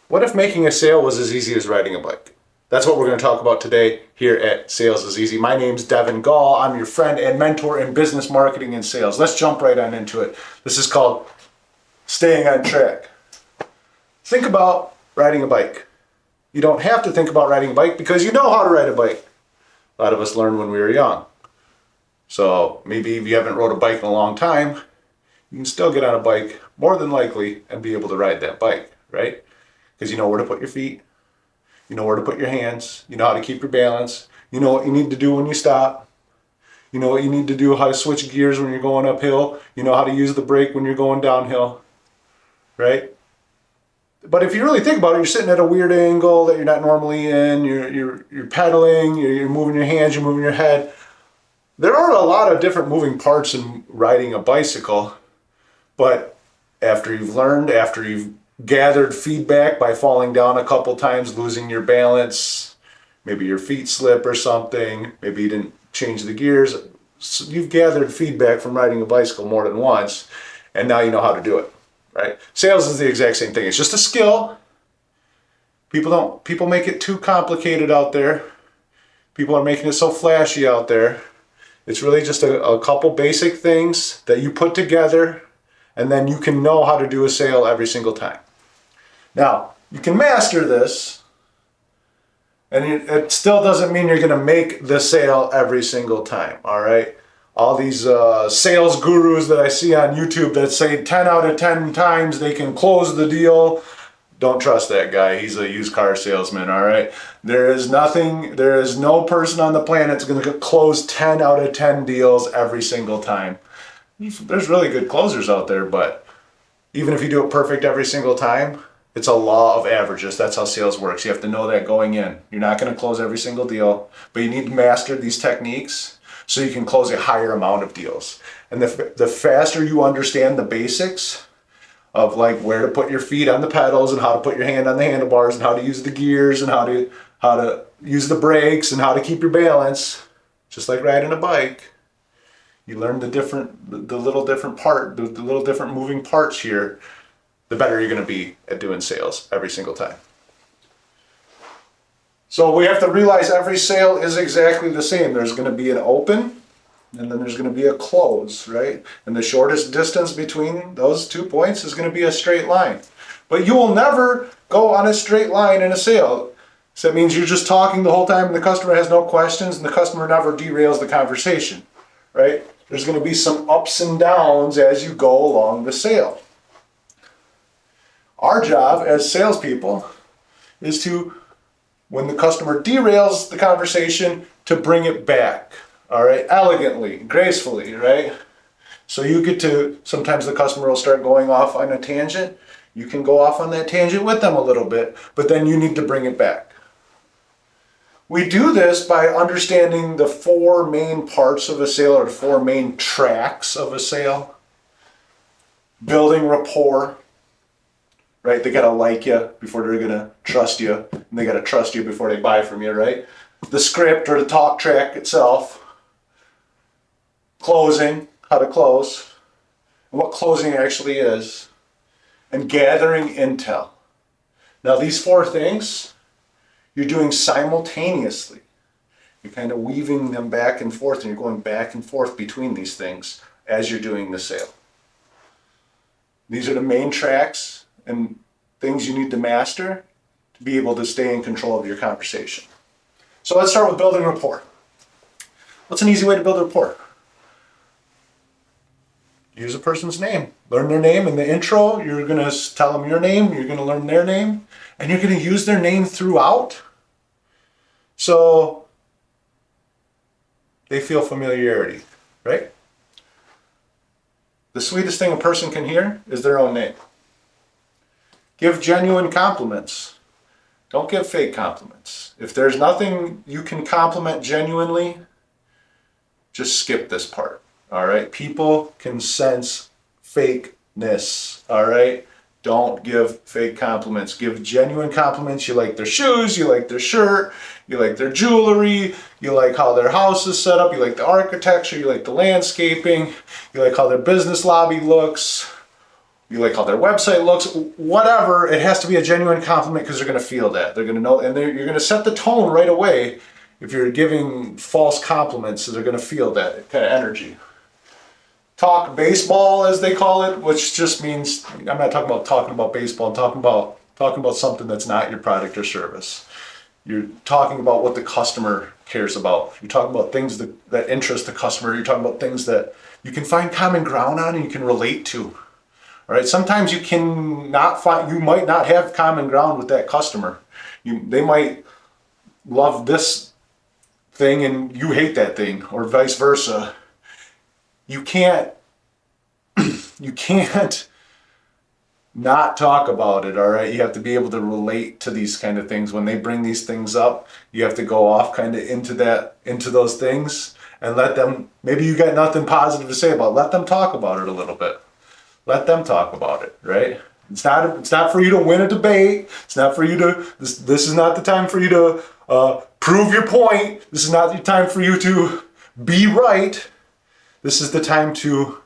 What if making a sale was as easy as riding a bike? That's what we're going to talk about today here at Sales is Easy. My name's Devon Gall. I'm your friend and mentor in business marketing and sales. Let's jump right on into it. This is called staying on track. Think about riding a bike. You don't have to think about riding a bike because you know how to ride a bike. A lot of us learned when we were young. So maybe if you haven't rode a bike in a long time, you can still get on a bike more than likely and be able to ride that bike, right? Because you know where to put your feet, you know where to put your hands, you know how to keep your balance, you know what you need to do when you stop, you know what you need to do, how to switch gears when you're going uphill, you know how to use the brake when you're going downhill, right? But if you really think about it, you're sitting at a weird angle that you're not normally in, you're pedaling, you're moving your hands, you're moving your head. There are a lot of different moving parts in riding a bicycle, but after you've learned, after you've gathered feedback by falling down a couple times, losing your balance, maybe your feet slip or something, maybe you didn't change the gears, so you've gathered feedback from riding a bicycle more than once, and now you know how to do it, right? Sales is the exact same thing. It's just a skill. People make it too complicated out there. People are making it so flashy out there. It's really just a couple basic things that you put together, and then you can know how to do a sale every single time. Now, you can master this, and it still doesn't mean you're going to make the sale every single time, all right? All these sales gurus that I see on YouTube that say 10 out of 10 times they can close the deal. Don't trust that guy. He's a used car salesman, all right? There is no person on the planet that's going to close 10 out of 10 deals every single time. There's really good closers out there, but even if you do it perfect every single time, it's a law of averages. That's how sales works. You have to know that going in. You're not going to close every single deal, but you need to master these techniques so you can close a higher amount of deals. And the faster you understand the basics of like where to put your feet on the pedals and how to put your hand on the handlebars and how to use the gears and how to use the brakes and how to keep your balance, just like riding a bike. You learn the little different moving parts here, the better you're going to be at doing sales every single time. So we have to realize every sale is exactly the same. There's going to be an open and then there's going to be a close, right? And the shortest distance between those 2 points is going to be a straight line. But you will never go on a straight line in a sale. So that means you're just talking the whole time and the customer has no questions and the customer never derails the conversation, right? There's going to be some ups and downs as you go along the sale. Our job as salespeople is to, when the customer derails the conversation, to bring it back, all right, elegantly, gracefully, right? So you get to, sometimes the customer will start going off on a tangent. You can go off on that tangent with them a little bit, but then you need to bring it back. We do this by understanding the 4 main parts of a sale, or the 4 main tracks of a sale. Building rapport, right? They gotta like you before they're gonna trust you, and they gotta trust you before they buy from you, right? The script or the talk track itself. Closing, how to close, and what closing actually is, and gathering intel. Now these 4 things you're doing simultaneously. You're kind of weaving them back and forth, and you're going back and forth between these things as you're doing the sale. These are the main tracks and things you need to master to be able to stay in control of your conversation. So let's start with building rapport. What's an easy way to build rapport? Use a person's name. Learn their name in the intro. You're going to tell them your name. You're going to learn their name. And you're going to use their name throughout. So they feel familiarity, right? The sweetest thing a person can hear is their own name. Give genuine compliments. Don't give fake compliments. If there's nothing you can compliment genuinely, just skip this part. All right, people can sense fakeness. All right, don't give fake compliments. Give genuine compliments. You like their shoes, you like their shirt, you like their jewelry, you like how their house is set up, you like the architecture, you like the landscaping, you like how their business lobby looks, you like how their website looks, whatever. It has to be a genuine compliment because they're going to feel that. They're going to know, and you're going to set the tone right away. If you're giving false compliments, so they're going to feel that kind of energy. Talk baseball, as they call it, which just means, I'm not talking about baseball. I'm talking about something that's not your product or service. You're talking about what the customer cares about. You're talking about things that interest the customer. You're talking about things that you can find common ground on and you can relate to. All right. Sometimes you might not have common ground with that customer. They might love this thing and you hate that thing, or vice versa. You can't not talk about it. All right. You have to be able to relate to these kind of things. When they bring these things up, you have to go off kind of into those things and let them, maybe you got nothing positive to say about it. Let them talk about it a little bit. Let them talk about it, right? It's not for you to win a debate. It's not for you to, this is not the time for you to prove your point. This is not the time for you to be right. This is the time to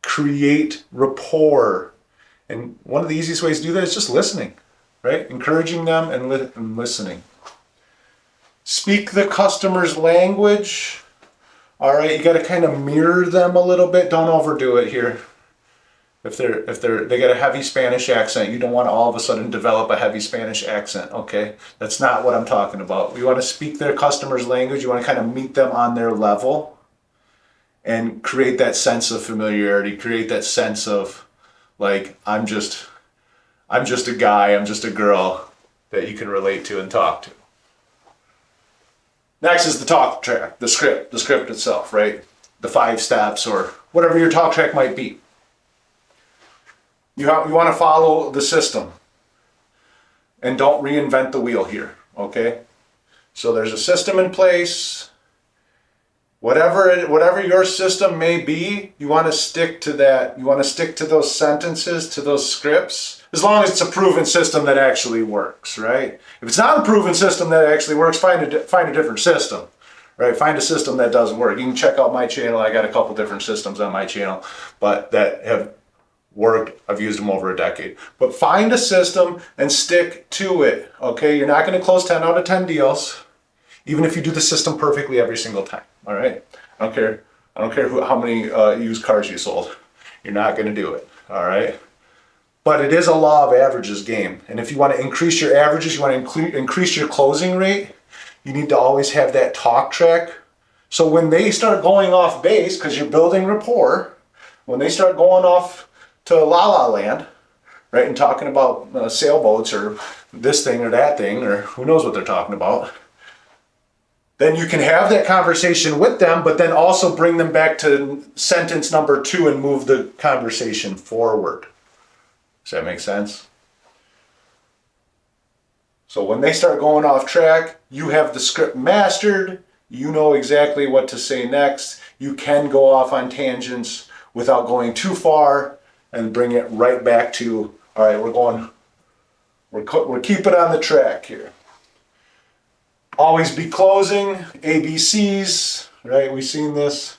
create rapport. And one of the easiest ways to do that is just listening, right? Encouraging them and listening. Speak the customer's language. All right, you got to kind of mirror them a little bit. Don't overdo it here. If they got a heavy Spanish accent, you don't want to all of a sudden develop a heavy Spanish accent, okay? That's not what I'm talking about. We want to speak their customer's language. You want to kind of meet them on their level and create that sense of familiarity, create that sense of, like, I'm just a guy, I'm just a girl that you can relate to and talk to. Next is the talk track, the script itself, right? The 5 steps or whatever your talk track might be. You want to follow the system and don't reinvent the wheel here, okay? So there's a system in place. Whatever your system may be, you want to stick to that. You want to stick to those sentences, to those scripts, as long as it's a proven system that actually works, right? If it's not a proven system that actually works, find a different system, right? Find a system that doesn't work. You can check out my channel. I got a couple different systems on my channel, but that have worked. I've used them over a decade. But find a system and stick to it, okay? You're not going to close 10 out of 10 deals, even if you do the system perfectly every single time. All right. I don't care how many used cars you sold. You're not going to do it. All right. But it is a law of averages game. And if you want to increase your averages, you want to increase your closing rate, you need to always have that talk track. So when they start going off base, because you're building rapport, when they start going off to La La Land, right, and talking about sailboats or this thing or that thing, or who knows what they're talking about, then you can have that conversation with them, but then also bring them back to sentence number 2 and move the conversation forward. Does that make sense? So when they start going off track, you have the script mastered. You know exactly what to say next. You can go off on tangents without going too far and bring it right back to, all right, we're keeping on the track here. Always be closing, ABCs, right? We've seen this.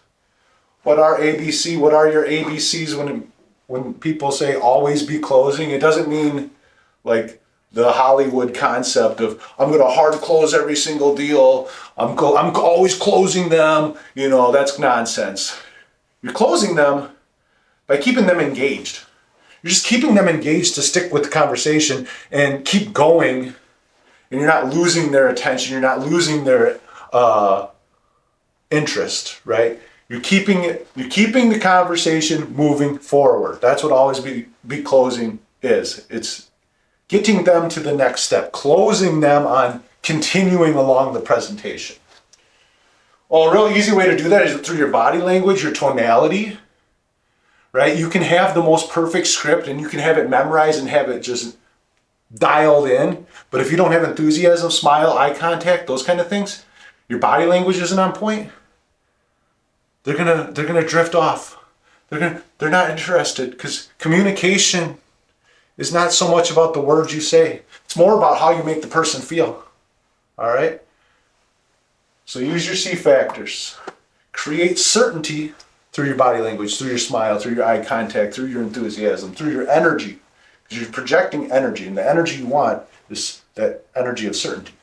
What are ABC? What are your ABCs when people say always be closing? It doesn't mean like the Hollywood concept of I'm going to hard close every single deal. I'm always closing them. You know, that's nonsense. You're closing them by keeping them engaged. You're just keeping them engaged to stick with the conversation and keep going. And you're not losing their attention. You're not losing their interest, right? You're keeping the conversation moving forward. That's what always be closing is. It's getting them to the next step, closing them on continuing along the presentation. Well, a real easy way to do that is through your body language, your tonality, right? You can have the most perfect script and you can have it memorized and have it just dialed in, but if you don't have enthusiasm, smile, eye contact, those kind of things, your body language isn't on point, they're gonna drift off. They're not interested, because communication is not so much about the words you say. It's more about how you make the person feel. All right? So use your C factors. Create certainty through your body language, through your smile, through your eye contact, through your enthusiasm, through your energy. Because you're projecting energy, and the energy you want is that energy of certainty.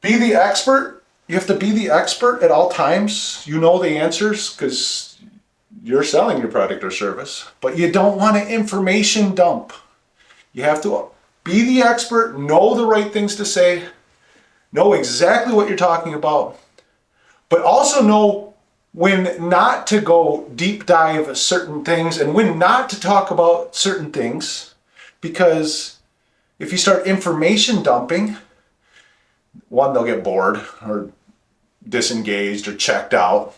Be the expert. You have to be the expert at all times. You know the answers because you're selling your product or service, but you don't want to information dump. You have to be the expert, know the right things to say, know exactly what you're talking about, but also know when not to go deep dive certain things and when not to talk about certain things, because if you start information dumping, one, they'll get bored or disengaged or checked out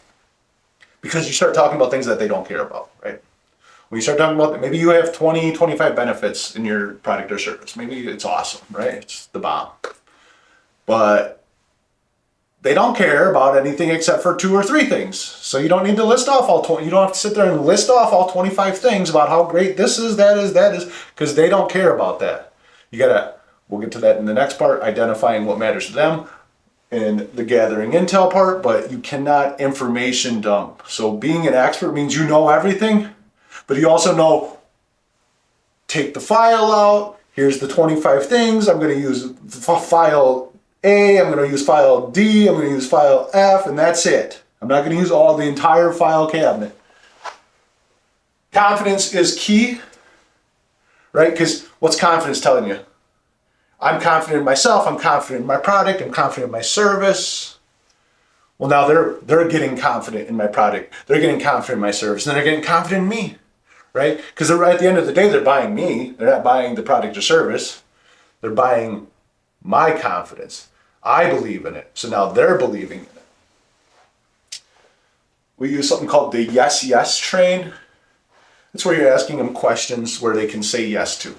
because you start talking about things that they don't care about, right? When you start talking about, maybe you have 20, 25 benefits in your product or service. Maybe it's awesome, right? It's the bomb. But they don't care about anything except for 2 or 3 things. So you don't need to list off all 20. You don't have to sit there and list off all 25 things about how great this is, that is, because they don't care about that. You gotta, we'll get to that in the next part, identifying what matters to them in the gathering intel part, but you cannot information dump. So being an expert means you know everything, but you also know, take the file out, here's the 25 things, I'm gonna use file A, I'm gonna use file D, I'm gonna use file F, and that's it. I'm not gonna use all the entire file cabinet. Confidence is key, right? Because what's confidence telling you? I'm confident in myself, I'm confident in my product, I'm confident in my service. Well, now they're getting confident in my product, they're getting confident in my service, and they're getting confident in me, right? Because at the end of the day, they're buying me, they're not buying the product or service, they're buying my confidence. I believe in it, so now they're believing in it. We use something called the yes train. That's where you're asking them questions where they can say yes to.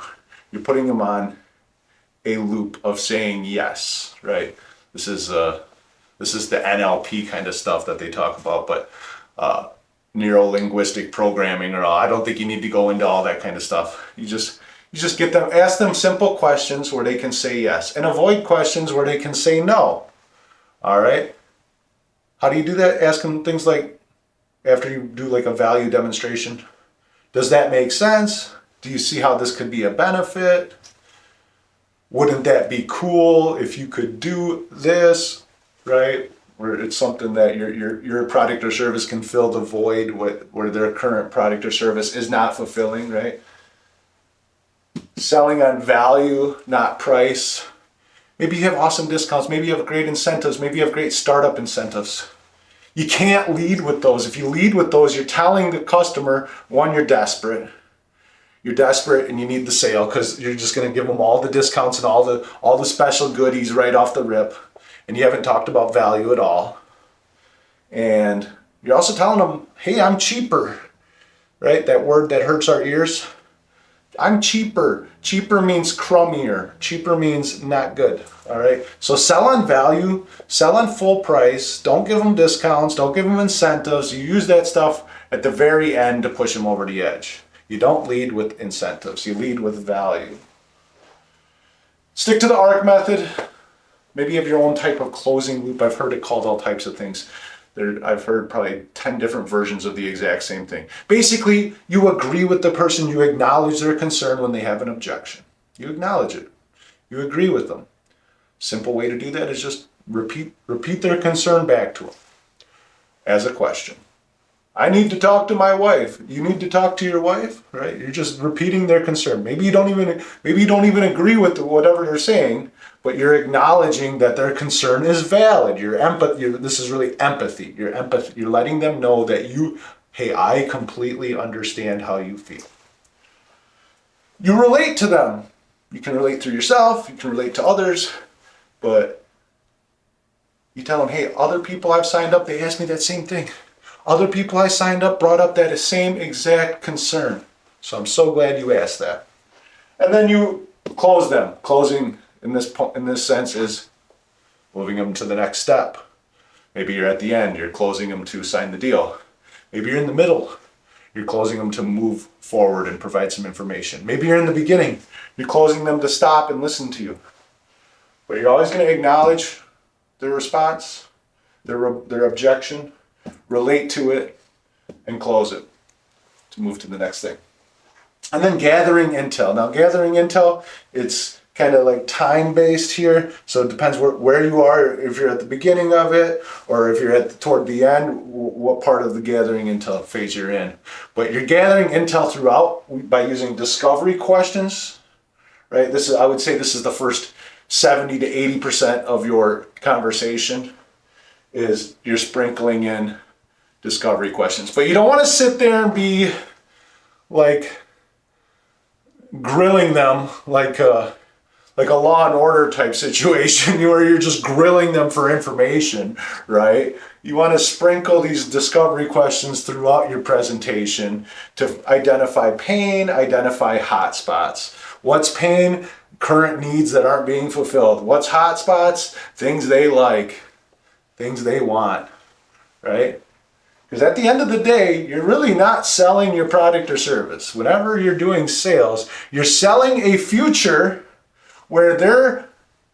You're putting them on a loop of saying yes, right? This is the NLP kind of stuff that they talk about, but neuro-linguistic programming or all. I don't think you need to go into all that kind of stuff. You just get them, ask them simple questions where they can say yes, and avoid questions where they can say no. All right? How do you do that? Ask them things like, after you do like a value demonstration, does that make sense? Do you see how this could be a benefit? Wouldn't that be cool if you could do this, right? Where it's something that your product or service can fill the void where their current product or service is not fulfilling, right? Selling on value, not price. Maybe you have awesome discounts. Maybe you have great incentives. Maybe you have great startup incentives. You can't lead with those. If you lead with those, you're telling the customer, one, you're desperate. You're desperate and you need the sale because you're just going to give them all the discounts and all the special goodies right off the rip. And you haven't talked about value at all. And you're also telling them, hey, I'm cheaper, right? That word that hurts our ears. I'm cheaper. Cheaper means crummier. Cheaper means not good, all right? So sell on value, sell on full price. Don't give them discounts. Don't give them incentives. You use that stuff at the very end to push them over the edge. You don't lead with incentives. You lead with value. Stick to the ARC method. Maybe you have your own type of closing loop. I've heard it called all types of things. I've heard probably 10 different versions of the exact same thing. Basically, you agree with the person. You acknowledge their concern when they have an objection. You acknowledge it. You agree with them. Simple way to do that is just repeat their concern back to them as a question. I need to talk to my wife. You need to talk to your wife, right? You're just repeating their concern. Maybe you don't even agree with whatever they're saying, but you're acknowledging that their concern is valid. This is really empathy. You're letting them know that hey, I completely understand how you feel. You relate to them. You can relate to yourself, you can relate to others, but you tell them, hey, other people I've signed up, they asked me that same thing. Other people I signed up brought up that same exact concern. So I'm so glad you asked that. And then you close them. Closing in this sense is moving them to the next step. Maybe you're at the end, you're closing them to sign the deal. Maybe you're in the middle, you're closing them to move forward and provide some information. Maybe you're in the beginning, you're closing them to stop and listen to you. But you're always going to acknowledge their response, their objection. relate to it, and close it to move to the next thing. And then gathering intel. Now gathering intel, it's kind of like time-based here. So it depends where you are, if you're at the beginning of it, or if you're toward the end, what part of the gathering intel phase you're in. But you're gathering intel throughout by using discovery questions, right? I would say this is the first 70 to 80% of your conversation is you're sprinkling in discovery questions. But you don't want to sit there and be like grilling them like a Law and Order type situation where you're just grilling them for information, right? You want to sprinkle these discovery questions throughout your presentation to identify pain, identify hot spots. What's pain? Current needs that aren't being fulfilled. What's hot spots? Things they like, things they want, right? Because at the end of the day, you're really not selling your product or service. Whenever you're doing sales, you're selling a future where they're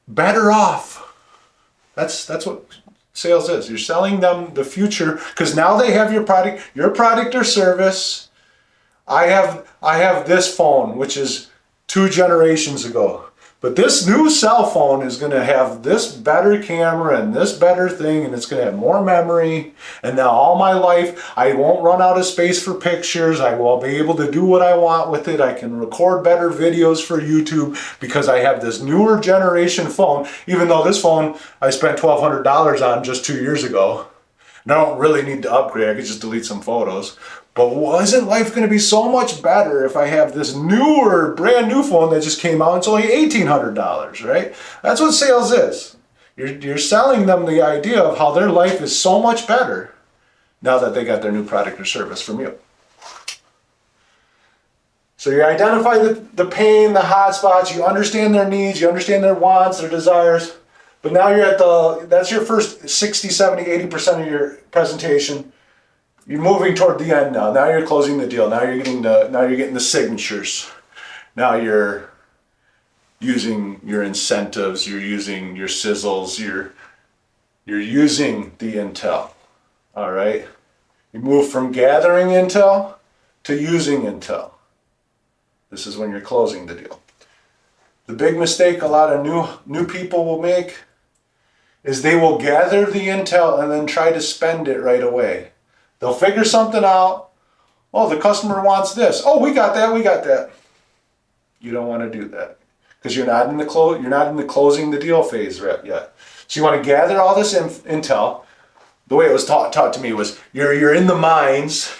better off. That's what sales is. You're selling them the future because now they have your product or service. I have this phone, which is 2 generations ago. But this new cell phone is going to have this better camera and this better thing, and it's going to have more memory. And now all my life, I won't run out of space for pictures. I will be able to do what I want with it. I can record better videos for YouTube because I have this newer generation phone, even though this phone I spent $1,200 on just 2 years ago. And I don't really need to upgrade. I could just delete some photos. But wasn't life going to be so much better if I have this newer, brand new phone that just came out? It's only $1,800, right? That's what sales is. You're selling them the idea of how their life is so much better now that they got their new product or service from you. So you identify the pain, the hot spots, you understand their needs, you understand their wants, their desires. But now you're that's your first 60, 70, 80% of your presentation. You're moving toward the end now. Now you're closing the deal. Now you're getting the signatures. Now you're using your incentives. You're using your sizzles. You're using the intel. All right. You move from gathering intel to using intel. This is when you're closing the deal. The big mistake a lot of new people will make is they will gather the intel and then try to spend it right away. They'll figure something out. Oh, the customer wants this. Oh, we got that. You don't want to do that because you're not in the closing the deal phase yet. So you want to gather all this intel. The way it was taught to me was you're in the mines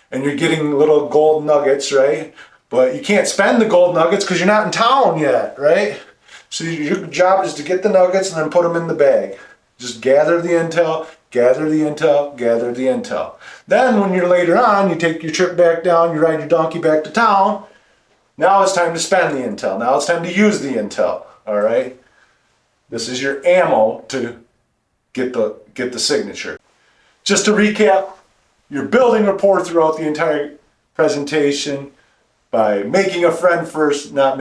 and you're getting little gold nuggets, right? But you can't spend the gold nuggets because you're not in town yet, right? So your job is to get the nuggets and then put them in the bag. Just gather the intel. Gather the intel, gather the intel. Then when you're later on, you take your trip back down, you ride your donkey back to town. Now it's time to spend the intel. Now it's time to use the intel, all right? This is your ammo to get the signature. Just to recap, you're building rapport throughout the entire presentation by making a friend first, not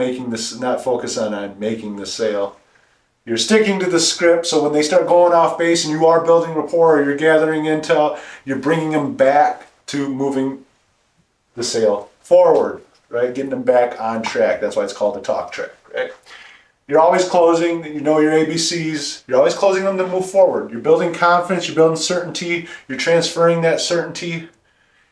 focus on making the sale. You're sticking to the script, so when they start going off base and you are building rapport or you're gathering intel, you're bringing them back to moving the sale forward, right? Getting them back on track. That's why it's called the talk track, right? You're always closing, you know your ABCs. You're always closing them to move forward. You're building confidence, you're building certainty, you're transferring that certainty.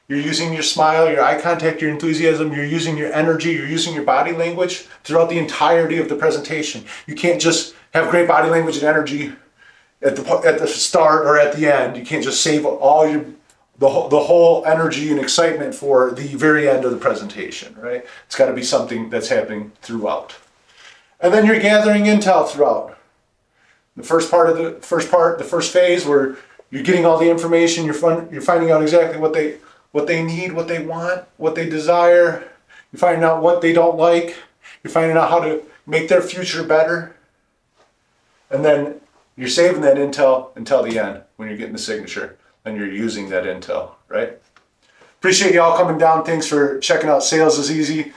You're using your smile, your eye contact, your enthusiasm, you're using your energy, you're using your body language throughout the entirety of the presentation. You can't just have great body language and energy at the start or at the end. You can't just save the whole energy and excitement for the very end of the presentation, right? It's got to be something that's happening throughout. And then you're gathering intel throughout. The first phase where you're getting all the information, you're finding out exactly what they need, what they want, what they desire. You're finding out what they don't like. You're finding out how to make their future better. And then you're saving that intel until the end when you're getting the signature and you're using that intel, right? Appreciate y'all coming down. Thanks for checking out Sales is Easy.